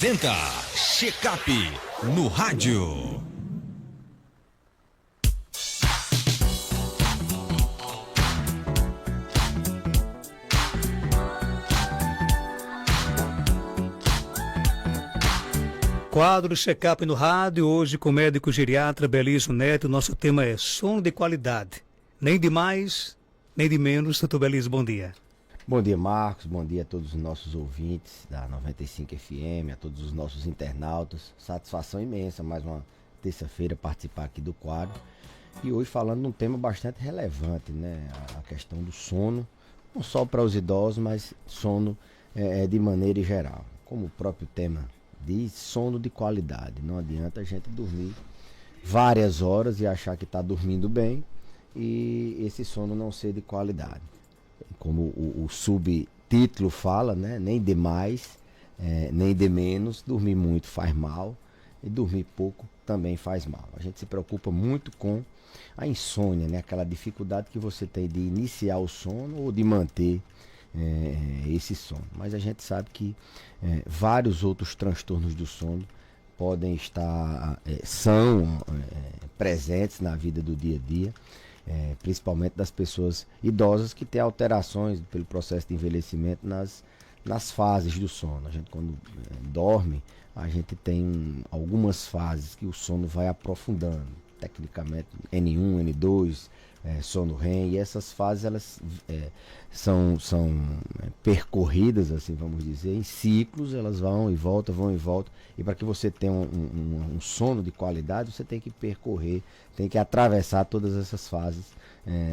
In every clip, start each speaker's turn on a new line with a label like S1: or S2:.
S1: Apresenta Check-up no rádio.
S2: Quadro Check-up no rádio, hoje com o médico geriatra Belísio Neto. Nosso tema é sono de qualidade. Nem de mais, nem de menos. Doutor Belísio, bom dia.
S3: Bom dia, Marcos. Bom dia a todos os nossos ouvintes da 95 FM, a todos os nossos internautas. Satisfação imensa, mais uma terça-feira participar aqui do quadro. E hoje falando de um tema bastante relevante, né? A questão do sono, não só para os idosos, mas sono de maneira geral. Como o próprio tema diz, sono de qualidade. Não adianta a gente dormir várias horas e achar que está dormindo bem e esse sono não ser de qualidade. Como o subtítulo fala, né? Nem de mais, nem de menos. Dormir muito faz mal e dormir pouco também faz mal. A gente se preocupa muito com a insônia, né? Aquela dificuldade que você tem de iniciar o sono ou de manter esse sono. Mas a gente sabe que vários outros transtornos do sono podem estar, são presentes na vida do dia a dia. Principalmente das pessoas idosas que têm alterações pelo processo de envelhecimento nas fases do sono. A gente quando dorme, a gente tem algumas fases que o sono vai aprofundando, tecnicamente N1, N2, sono REM, e essas fases elas são percorridas, assim vamos dizer, em ciclos. Elas vão e voltam, e para que você tenha um sono de qualidade, você tem que percorrer, tem que atravessar todas essas fases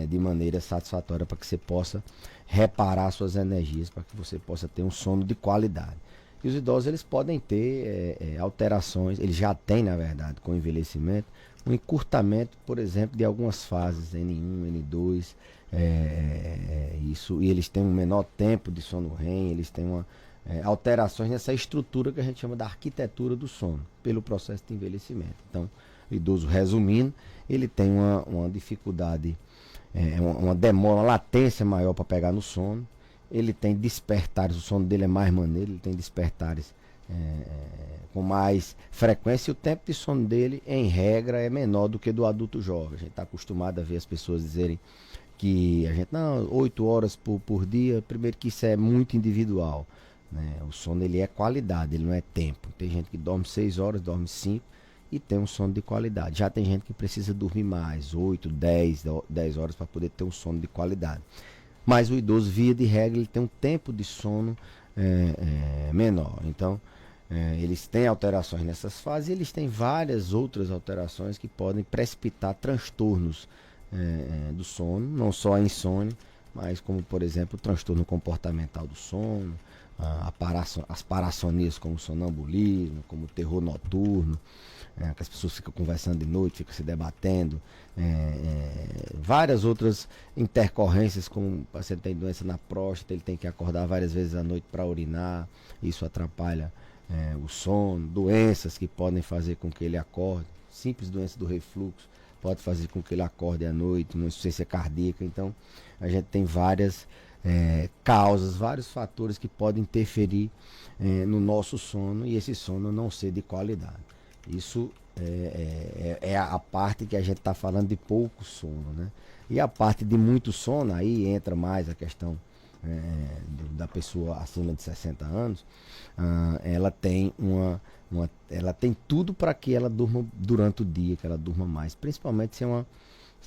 S3: de maneira satisfatória, para que você possa reparar suas energias, para que você possa ter um sono de qualidade. E os idosos, eles podem ter alterações, eles já têm, na verdade, com o envelhecimento, um encurtamento, por exemplo, de algumas fases, N1, N2, isso, e eles têm um menor tempo de sono REM, eles têm alterações nessa estrutura que a gente chama da arquitetura do sono, pelo processo de envelhecimento. Então, o idoso, resumindo, ele tem uma dificuldade, uma demora, uma latência maior para pegar no sono. Ele tem despertares, o sono dele é mais maneiro, ele tem despertares com mais frequência, e o tempo de sono dele, em regra, é menor do que do adulto jovem. A gente está acostumado a ver as pessoas dizerem que a gente, não, 8 horas por dia. Primeiro que isso é muito individual, né? O sono, ele é qualidade, ele não é tempo. Tem gente que dorme 6 horas, dorme 5 e tem um sono de qualidade. Já tem gente que precisa dormir mais, 8, 10 horas para poder ter um sono de qualidade. Mas o idoso, via de regra, ele tem um tempo de sono menor. Então, eles têm alterações nessas fases, e eles têm várias outras alterações que podem precipitar transtornos do sono, não só a insônia, mas como, por exemplo, o transtorno comportamental do sono, as parassonias, como o sonambulismo, como o terror noturno, que as pessoas ficam conversando de noite, ficam se debatendo, várias outras intercorrências, como o paciente tem doença na próstata, ele tem que acordar várias vezes à noite para urinar, isso atrapalha o sono. Doenças que podem fazer com que ele acorde, simples doença do refluxo pode fazer com que ele acorde à noite, uma insuficiência cardíaca. Então a gente tem várias causas, vários fatores que podem interferir no nosso sono, e esse sono não ser de qualidade. Isso é a parte que a gente está falando de pouco sono, né? E a parte de muito sono, aí entra mais a questão da pessoa acima de 60 anos. Ela tem ela tem tudo para que ela durma durante o dia, que ela durma mais, principalmente se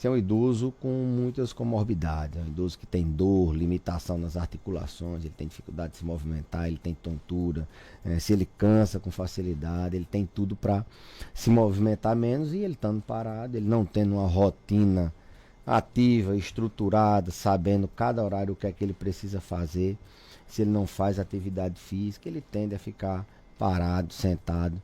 S3: é um idoso com muitas comorbidades, um idoso que tem dor, limitação nas articulações, ele tem dificuldade de se movimentar, ele tem tontura, se ele cansa com facilidade, ele tem tudo para se movimentar menos, e ele estando parado, ele não tendo uma rotina ativa, estruturada, sabendo cada horário o que é que ele precisa fazer. Se ele não faz atividade física, ele tende a ficar parado, sentado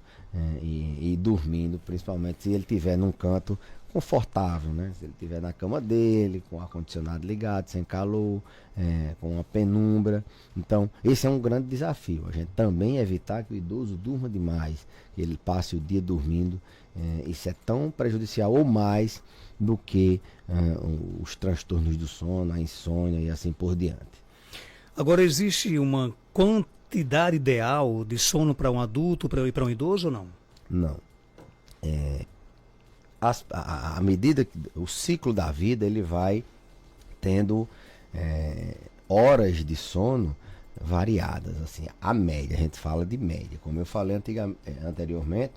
S3: e dormindo, principalmente se ele estiver num canto confortável, né? Se ele estiver na cama dele, com o ar-condicionado ligado, sem calor, com uma penumbra. Então, esse é um grande desafio. A gente também evitar que o idoso durma demais, que ele passe o dia dormindo. Isso é tão prejudicial ou mais do que os transtornos do sono, a insônia e assim por diante.
S2: Agora, existe uma quantidade ideal de sono para um adulto e para um idoso ou não?
S3: Não. À medida que o ciclo da vida, ele vai tendo horas de sono variadas, assim, a média, a gente fala de média, como eu falei anteriormente,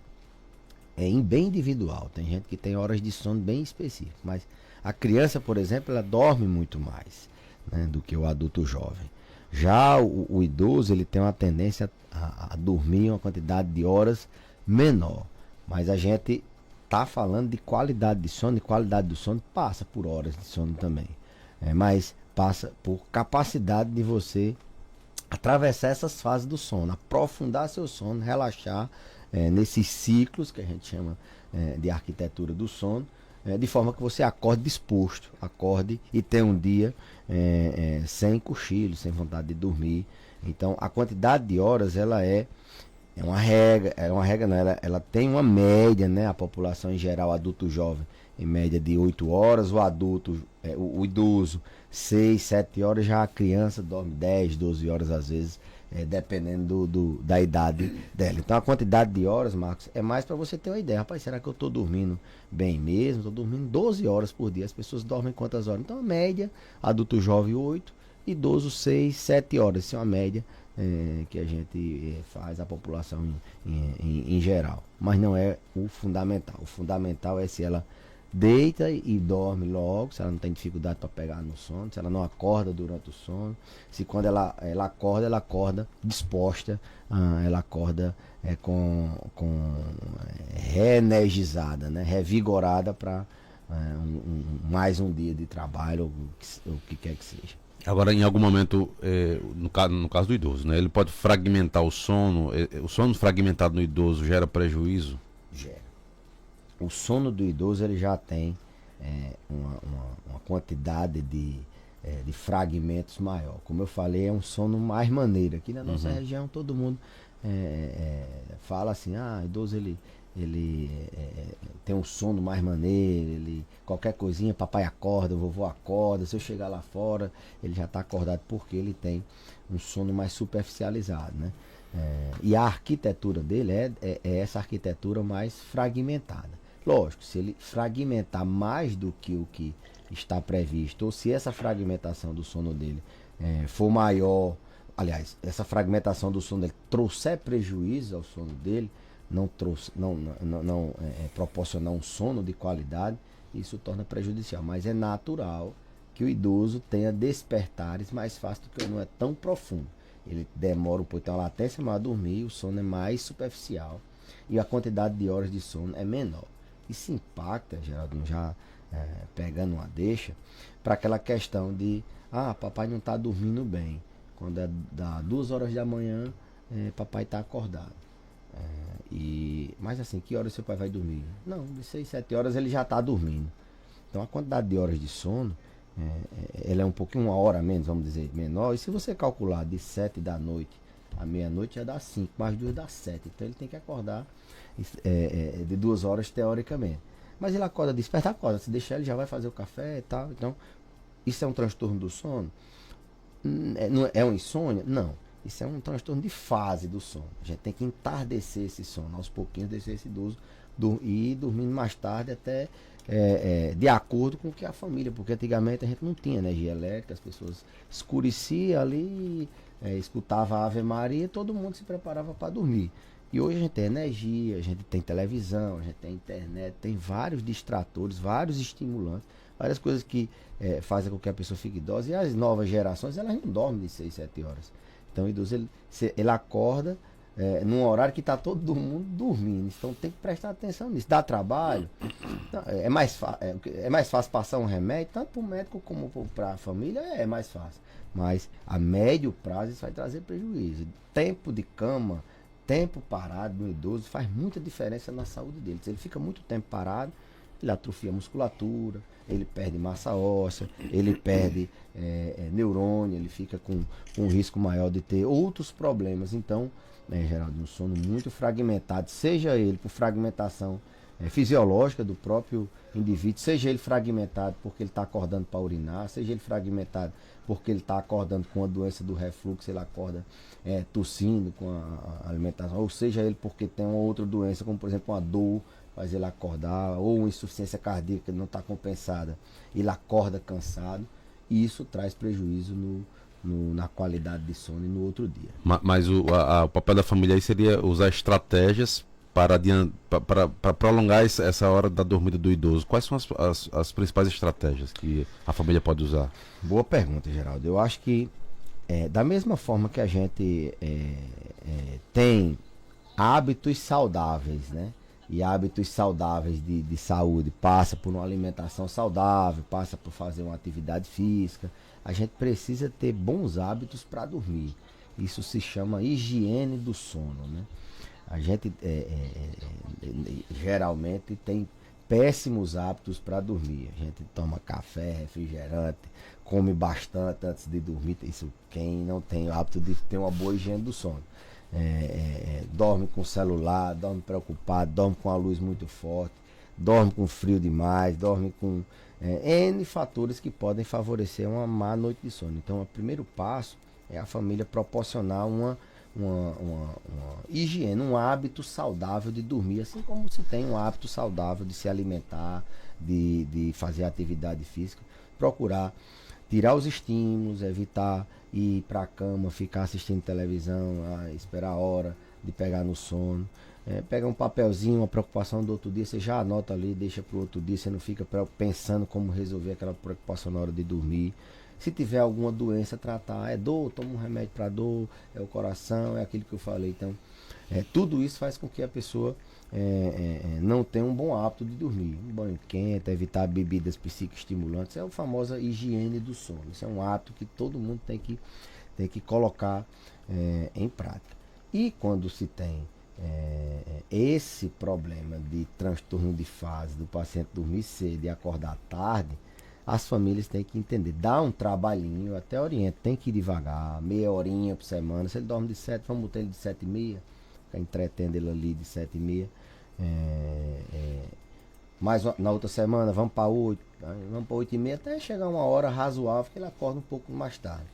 S3: bem individual, tem gente que tem horas de sono bem específicas, mas a criança, por exemplo, ela dorme muito mais, né, do que o adulto jovem. Já o idoso, ele tem uma tendência a dormir uma quantidade de horas menor, mas a gente está falando de qualidade de sono, e qualidade do sono passa por horas de sono também, mas passa por capacidade de você atravessar essas fases do sono, aprofundar seu sono, relaxar nesses ciclos que a gente chama de arquitetura do sono, de forma que você acorde disposto, acorde e tenha um dia sem cochilo, sem vontade de dormir. Então, a quantidade de horas, ela é uma regra não, ela tem uma média, né? A população em geral, adulto jovem, em média de 8 horas, o adulto, o idoso, 6, 7 horas, já a criança dorme 10, 12 horas às vezes, dependendo da idade dela. Então a quantidade de horas, Marcos, é mais para você ter uma ideia. Rapaz, será que eu estou dormindo bem mesmo? Estou dormindo 12 horas por dia. As pessoas dormem quantas horas? Então a média, adulto jovem 8, idoso 6, 7 horas. Isso é uma média que a gente faz a população em geral. Mas não é o fundamental. O fundamental é se ela deita e dorme logo, se ela não tem dificuldade para pegar no sono, se ela não acorda durante o sono, se quando ela acorda disposta, ela acorda reenergizada, né? Revigorada para mais um dia de trabalho, ou o que quer que seja.
S4: Agora, em algum momento, no caso do idoso, né, ele pode fragmentar o sono. O sono fragmentado no idoso gera prejuízo?
S3: Gera. O sono do idoso, ele já tem uma quantidade de fragmentos maior. Como eu falei, é um sono mais maneiro. Aqui na nossa região, todo mundo fala assim, idoso ele tem um sono mais maneiro, qualquer coisinha, papai acorda, vovô acorda, se eu chegar lá fora, ele já está acordado porque ele tem um sono mais superficializado, né? E a arquitetura dele é essa arquitetura mais fragmentada. Lógico, se ele fragmentar mais do que o que está previsto, ou se essa fragmentação do sono dele for maior, aliás, essa fragmentação do sono dele trouxer prejuízo ao sono dele, não proporcionar um sono de qualidade, isso torna prejudicial. Mas é natural que o idoso tenha despertares mais fácil, porque não é tão profundo. Ele demora um pouco, tem uma latência maior a dormir, o sono é mais superficial e a quantidade de horas de sono é menor. Isso impacta, Geraldinho, já pegando uma deixa, para aquela questão de, papai não está dormindo bem. Quando dá 2 horas da manhã, papai está acordado. Mas assim, que horas seu pai vai dormir? Não, de 6, 7 horas ele já está dormindo. Então a quantidade de horas de sono, ela é um pouquinho, 1 hora menos, vamos dizer, menor. E se você calcular de 7 da noite à meia-noite, já dá 5, mais 2 dá 7. Então ele tem que acordar de 2 horas teoricamente. Mas ele acorda, desperta, acorda. Se deixar, ele já vai fazer o café e tal. Então, isso é um transtorno do sono? É uma insônia? Não. Isso é um transtorno de fase do sono. A gente tem que entardecer esse sono, aos pouquinhos deixar esse idoso ir dormindo mais tarde, até de acordo com o que a família, porque antigamente a gente não tinha energia elétrica, as pessoas escureciam ali, escutava a Ave Maria e todo mundo se preparava para dormir. E hoje a gente tem energia, a gente tem televisão, a gente tem internet, tem vários distratores, vários estimulantes, várias coisas que fazem com que a pessoa fique idosa. E as novas gerações, elas não dormem de 6, 7 horas. Então o idoso, ele acorda num horário que está todo mundo dormindo. Então tem que prestar atenção nisso. Dá trabalho. Não, é mais fácil passar um remédio, tanto para o médico como para a família, é mais fácil. Mas a médio prazo isso vai trazer prejuízo. Tempo de cama, tempo parado no idoso faz muita diferença na saúde dele. Se ele fica muito tempo parado, ele atrofia a musculatura, ele perde massa óssea, ele perde neurônio, ele fica com um risco maior de ter outros problemas. Então, Geraldo, um sono muito fragmentado, seja ele por fragmentação fisiológica do próprio indivíduo, seja ele fragmentado porque ele está acordando para urinar, seja ele fragmentado porque ele está acordando com a doença do refluxo, ele acorda tossindo com a alimentação, ou seja ele porque tem uma outra doença, como por exemplo uma dor, faz ele acordar, ou uma insuficiência cardíaca que não está compensada, ele acorda cansado, e isso traz prejuízo na qualidade de sono e no outro dia.
S4: Mas o papel da família aí seria usar estratégias para prolongar essa hora da dormida do idoso. Quais são as principais estratégias que a família pode usar?
S3: Boa pergunta, Geraldo. Eu acho que da mesma forma que a gente tem hábitos saudáveis, né? E hábitos saudáveis de saúde, passa por uma alimentação saudável, passa por fazer uma atividade física, a gente precisa ter bons hábitos para dormir. Isso se chama higiene do sono, né? A gente geralmente tem péssimos hábitos para dormir. A gente toma café, refrigerante, come bastante antes de dormir. Isso quem não tem o hábito de ter uma boa higiene do sono. Dorme com o celular, dorme preocupado, dorme com a luz muito forte, dorme com frio demais, dorme com N fatores que podem favorecer uma má noite de sono. Então, o primeiro passo é a família proporcionar uma higiene, um hábito saudável de dormir, assim como se tem um hábito saudável de se alimentar, de fazer atividade física, procurar tirar os estímulos, evitar ir para a cama, ficar assistindo televisão, esperar a hora de pegar no sono. Pega um papelzinho, uma preocupação do outro dia, você já anota ali, deixa para o outro dia, você não fica pensando como resolver aquela preocupação na hora de dormir. Se tiver alguma doença, tratar. É dor, toma um remédio para dor, é o coração, é aquilo que eu falei. Então, tudo isso faz com que a pessoa não tenha um bom hábito de dormir. Um banho quente, evitar bebidas psicoestimulantes. É a famosa higiene do sono. Isso é um hábito que todo mundo tem que colocar em prática. E quando se tem esse problema de transtorno de fase, do paciente dormir cedo e acordar tarde, as famílias têm que entender, dá um trabalhinho, até oriento, tem que ir devagar, meia horinha por semana. Se ele dorme de 7, vamos botar ele de 7h30, ficar entretendo ele ali de 7h30. Mas na outra semana vamos para 8, vamos para 8h30, até chegar uma hora razoável que ele acorda um pouco mais tarde.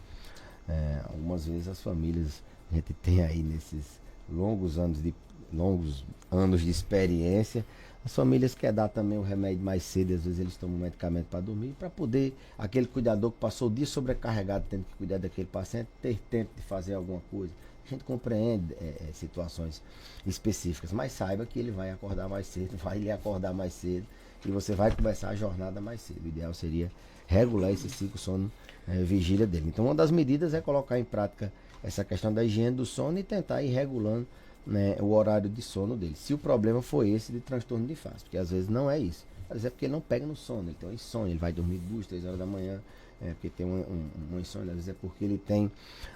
S3: Algumas vezes as famílias, a gente tem aí nesses longos anos de experiência, as famílias querem dar também o remédio mais cedo, às vezes eles tomam um medicamento para dormir, para poder, aquele cuidador que passou o dia sobrecarregado tendo que cuidar daquele paciente, ter tempo de fazer alguma coisa. A gente compreende situações específicas, mas saiba que ele vai acordar mais cedo, vai lhe acordar mais cedo, e você vai começar a jornada mais cedo. O ideal seria regular esse ciclo sono vigília dele. Então, uma das medidas é colocar em prática essa questão da higiene do sono e tentar ir regulando, né, o horário de sono dele. Se o problema for esse de transtorno de fase, porque às vezes não é isso. Às vezes é porque ele não pega no sono, ele tem um insônia, ele vai dormir 2, 3 horas da manhã, porque tem uma insônia. Às vezes é porque ele tem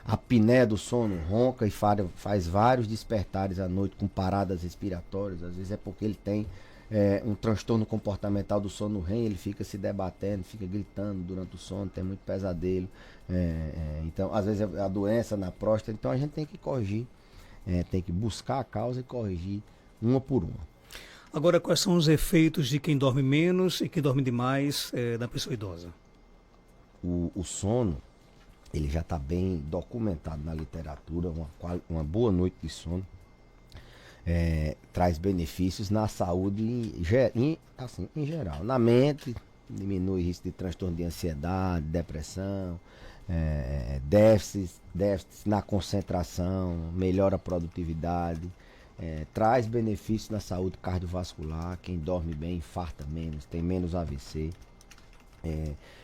S3: a apneia do sono, ronca e faz vários despertares à noite com paradas respiratórias. Às vezes é porque ele tem um transtorno comportamental do sono REM, ele fica se debatendo, fica gritando durante o sono, tem muito pesadelo. Então, às vezes é a doença na próstata, então a gente tem que corrigir. Tem que buscar a causa e corrigir uma por uma.
S2: Agora, quais são os efeitos de quem dorme menos e quem dorme demais na pessoa idosa?
S3: O sono, ele já está bem documentado na literatura. Uma boa noite de sono traz benefícios na saúde em geral. Na mente, diminui o risco de transtorno de ansiedade, depressão, déficits na concentração, melhora a produtividade, traz benefícios na saúde cardiovascular. Quem dorme bem infarta menos, tem menos AVC.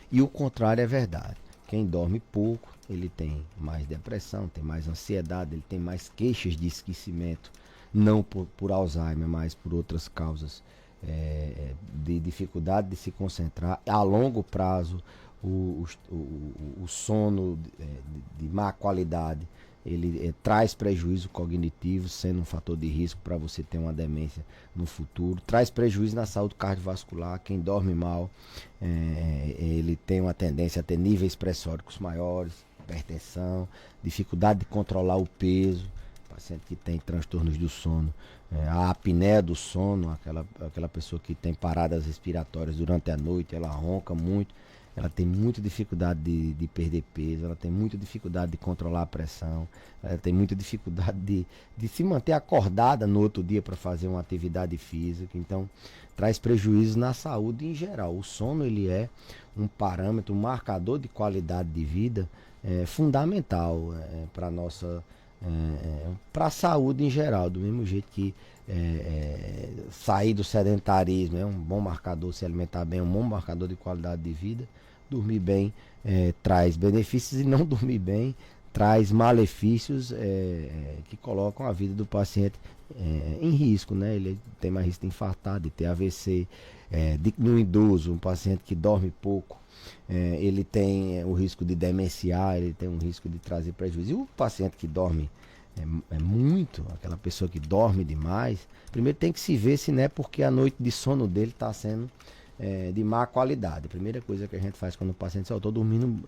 S3: E o contrário é verdade. Quem dorme pouco, ele tem mais depressão, tem mais ansiedade, ele tem mais queixas de esquecimento, não por Alzheimer, mas por outras causas de dificuldade de se concentrar. A longo prazo, o sono de má qualidade, ele traz prejuízo cognitivo, sendo um fator de risco para você ter uma demência no futuro. Traz prejuízo na saúde cardiovascular. Quem dorme mal, ele tem uma tendência a ter níveis pressóricos maiores, hipertensão, dificuldade de controlar o peso. O paciente que tem transtornos do sono, a apneia do sono, aquela pessoa que tem paradas respiratórias durante a noite, ela ronca muito, ela tem muita dificuldade de perder peso, ela tem muita dificuldade de controlar a pressão, ela tem muita dificuldade de se manter acordada no outro dia para fazer uma atividade física. Então, traz prejuízos na saúde em geral. O sono, ele é um parâmetro, um marcador de qualidade de vida fundamental para nossa para a saúde em geral, do mesmo jeito que sair do sedentarismo é um bom marcador, se alimentar bem é um bom marcador de qualidade de vida. Dormir bem traz benefícios, e não dormir bem traz malefícios que colocam a vida do paciente em risco, né? Ele tem mais risco de infartar, de ter AVC, no idoso, um paciente que dorme pouco, ele tem o risco de demenciar, ele tem um risco de trazer prejuízo. E o paciente que dorme muito, aquela pessoa que dorme demais, primeiro tem que se ver se não é porque a noite de sono dele está sendo de má qualidade. A primeira coisa que a gente faz quando o paciente diz, eu estou dormindo,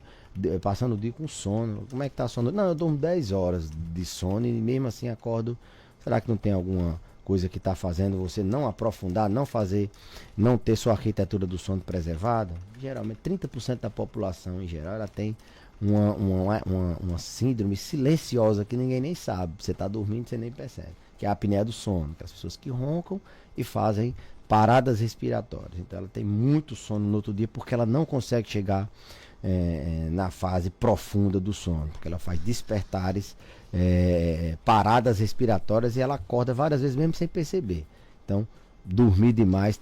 S3: passando o dia com sono, como é que está a sono? Não, eu durmo 10 horas de sono e mesmo assim acordo. Será que não tem alguma coisa que está fazendo você não aprofundar, não ter sua arquitetura do sono preservada? Geralmente 30% da população em geral, ela tem uma síndrome silenciosa que ninguém nem sabe. Você está dormindo e você nem percebe, que é a apneia do sono, que é as pessoas que roncam e fazem paradas respiratórias. Então ela tem muito sono no outro dia porque ela não consegue chegar na fase profunda do sono, porque ela faz despertares, paradas respiratórias, e ela acorda várias vezes mesmo sem perceber. Então, dormir demais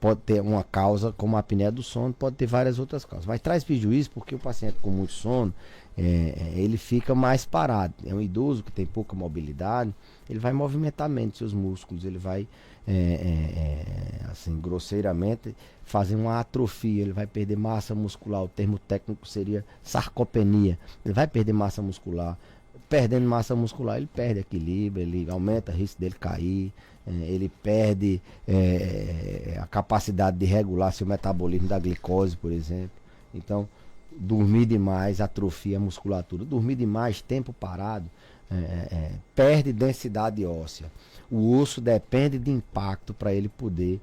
S3: pode ter uma causa, como a apneia do sono, pode ter várias outras causas, mas traz prejuízo porque o paciente com muito sono, ele fica mais parado. É um idoso que tem pouca mobilidade, ele vai movimentar menos seus músculos, ele vai assim, grosseiramente fazer uma atrofia, ele vai perder massa muscular. O termo técnico seria sarcopenia. Ele vai perder massa muscular. Perdendo massa muscular, ele perde equilíbrio, ele aumenta o risco dele cair, ele perde a capacidade de regular seu metabolismo da glicose, por exemplo. Então, dormir demais atrofia a musculatura. Dormir demais, tempo parado, perde densidade óssea. O osso depende de impacto para ele poder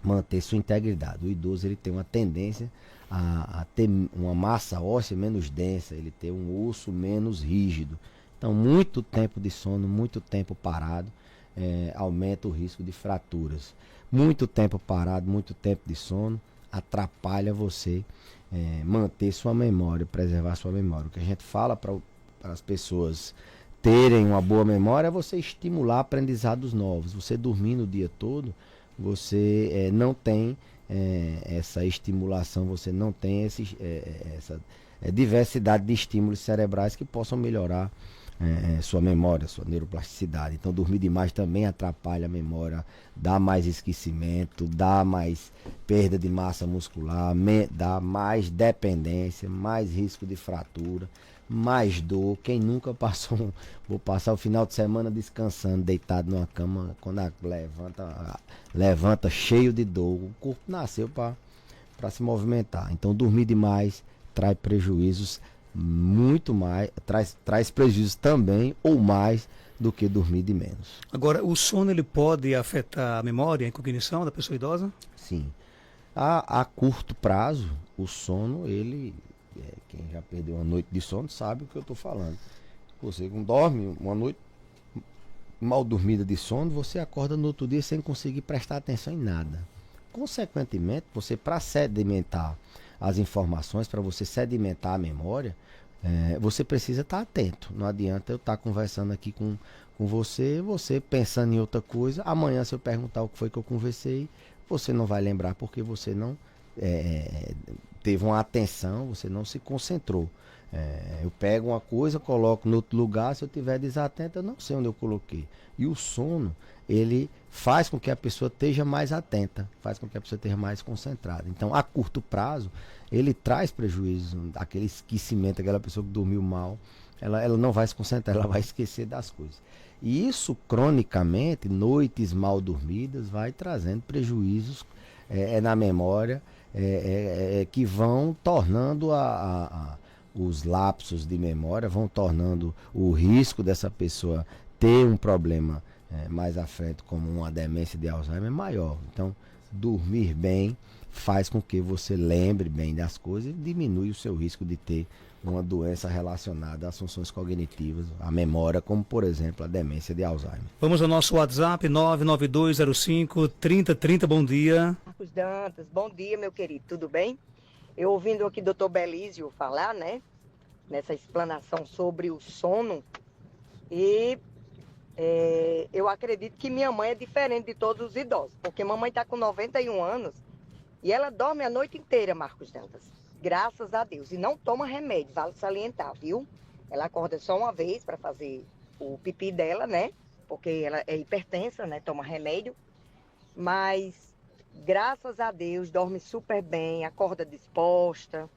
S3: manter sua integridade. O idoso, ele tem uma tendência a ter uma massa óssea menos densa, ele ter um osso menos rígido. Então, muito tempo de sono, muito tempo parado, aumenta o risco de fraturas. Muito tempo parado, muito tempo de sono atrapalha você manter sua memória, preservar sua memória. O que a gente fala para as pessoas terem uma boa memória é você estimular aprendizados novos. Você dormindo o dia todo, você não tem essa estimulação, você não tem essa diversidade de estímulos cerebrais que possam melhorar sua memória, sua neuroplasticidade. Então, dormir demais também atrapalha a memória, dá mais esquecimento, dá mais perda de massa muscular, dá mais dependência, mais risco de fratura, mais dor. Quem nunca vou passar o final de semana descansando, deitado numa cama, quando levanta cheio de dor. O corpo nasceu para se movimentar. Então, dormir demais traz prejuízos muito mais, traz prejuízos também ou mais do que dormir de menos.
S2: Agora, o sono, ele pode afetar a memória, a cognição da pessoa idosa?
S3: Sim. A curto prazo, o sono, quem já perdeu uma noite de sono sabe o que eu estou falando. Você dorme uma noite mal dormida de sono, você acorda no outro dia sem conseguir prestar atenção em nada. Consequentemente, você, para sedimentar as informações, para você sedimentar a memória, você precisa estar atento. Não adianta eu estar conversando aqui com você pensando em outra coisa. Amanhã, se eu perguntar o que foi que eu conversei, você não vai lembrar porque você não teve uma atenção, você não se concentrou. Eu pego uma coisa, coloco no outro lugar, se eu estiver desatento, eu não sei onde eu coloquei. E o sono, ele faz com que a pessoa esteja mais atenta, faz com que a pessoa esteja mais concentrada. Então, a curto prazo, ele traz prejuízo, aquele esquecimento, aquela pessoa que dormiu mal, ela não vai se concentrar, ela vai esquecer das coisas. E isso, cronicamente, noites mal dormidas, vai trazendo prejuízos na memória, que vão tornando os lapsos de memória, vão tornando o risco dessa pessoa ter um problema mais à frente, como uma demência de Alzheimer, é maior. Então, dormir bem faz com que você lembre bem das coisas e diminui o seu risco de ter uma doença relacionada às funções cognitivas, à memória, como por exemplo a demência de Alzheimer.
S2: Vamos ao nosso WhatsApp 99205-3030. Bom dia.
S5: Marcos Dantas, bom dia, meu querido, tudo bem? Eu ouvindo aqui o Dr. Belísio falar, né, nessa explanação sobre o sono, e eu acredito que minha mãe é diferente de todos os idosos, porque mamãe está com 91 anos e ela dorme a noite inteira, Marcos Dantas, graças a Deus, e não toma remédio, vale salientar, viu? Ela acorda só uma vez para fazer o pipi dela, né, porque ela é hipertensa, né, toma remédio, mas graças a Deus dorme super bem, acorda disposta,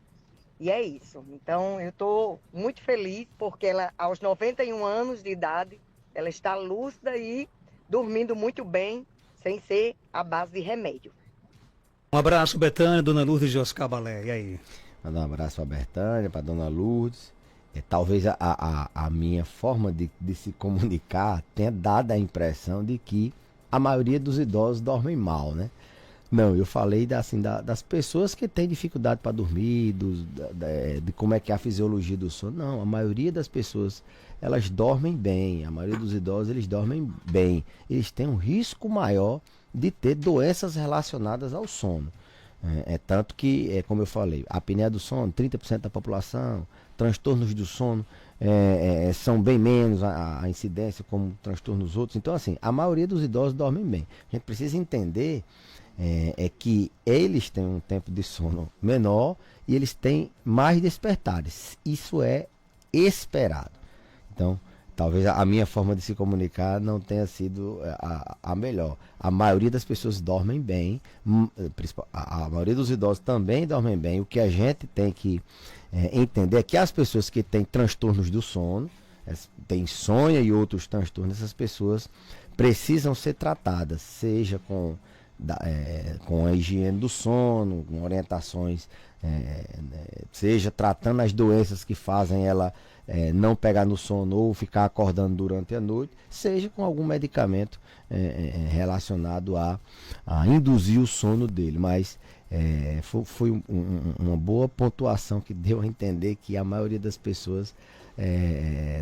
S5: e é isso. Então eu estou muito feliz porque ela, aos 91 anos de idade, ela está lúcida e dormindo muito bem, sem ser à base de remédio.
S2: Um abraço, Betânia, Dona Lourdes de Oscar Balé. E aí?
S3: Mandar um abraço para a Betânia, para a Dona Lourdes. Talvez a minha forma de se comunicar tenha dado a impressão de que a maioria dos idosos dormem mal, né? Não, eu falei das pessoas que têm dificuldade para dormir, de como é que é a fisiologia do sono. Não, a maioria das pessoas, elas dormem bem. A maioria dos idosos, eles dormem bem. Eles têm um risco maior de ter doenças relacionadas ao sono. Tanto que, como eu falei, a apneia do sono, 30% da população, transtornos do sono são bem menos a incidência como transtornos outros. Então, assim, a maioria dos idosos dormem bem. A gente precisa entender que eles têm um tempo de sono menor e eles têm mais despertares. Isso é esperado. Então, talvez a minha forma de se comunicar não tenha sido a melhor. A maioria das pessoas dormem bem, a maioria dos idosos também dormem bem. O que a gente tem que entender é que as pessoas que têm transtornos do sono, têm insônia e outros transtornos, essas pessoas precisam ser tratadas, seja com a higiene do sono, com orientações, seja tratando as doenças que fazem ela não pegar no sono ou ficar acordando durante a noite, seja com algum medicamento relacionado a induzir o sono dele. Mas foi uma boa pontuação que deu a entender que a maioria das pessoas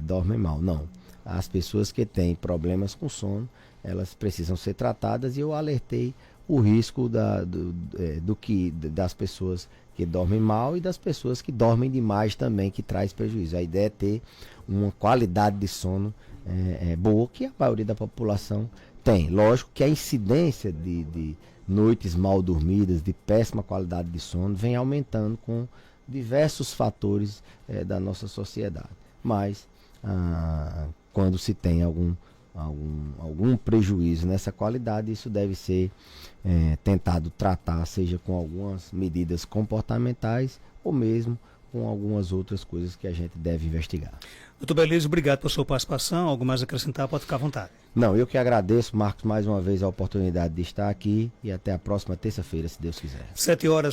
S3: dormem mal. Não, as pessoas que têm problemas com sono, elas precisam ser tratadas, e eu alertei o risco das pessoas que dormem mal e das pessoas que dormem demais também, que traz prejuízo. A ideia é ter uma qualidade de sono boa, que a maioria da população tem. Lógico que a incidência de noites mal dormidas, de péssima qualidade de sono, vem aumentando com diversos fatores da nossa sociedade. Mas quando se tem algum prejuízo nessa qualidade, isso deve ser tentado tratar, seja com algumas medidas comportamentais ou mesmo com algumas outras coisas que a gente deve investigar.
S2: Doutor Belísio, obrigado pela sua participação. Algo mais a acrescentar, pode ficar à vontade.
S3: Não, eu que agradeço, Marcos, mais uma vez a oportunidade de estar aqui, e até a próxima terça-feira, se Deus quiser.
S2: 7h40.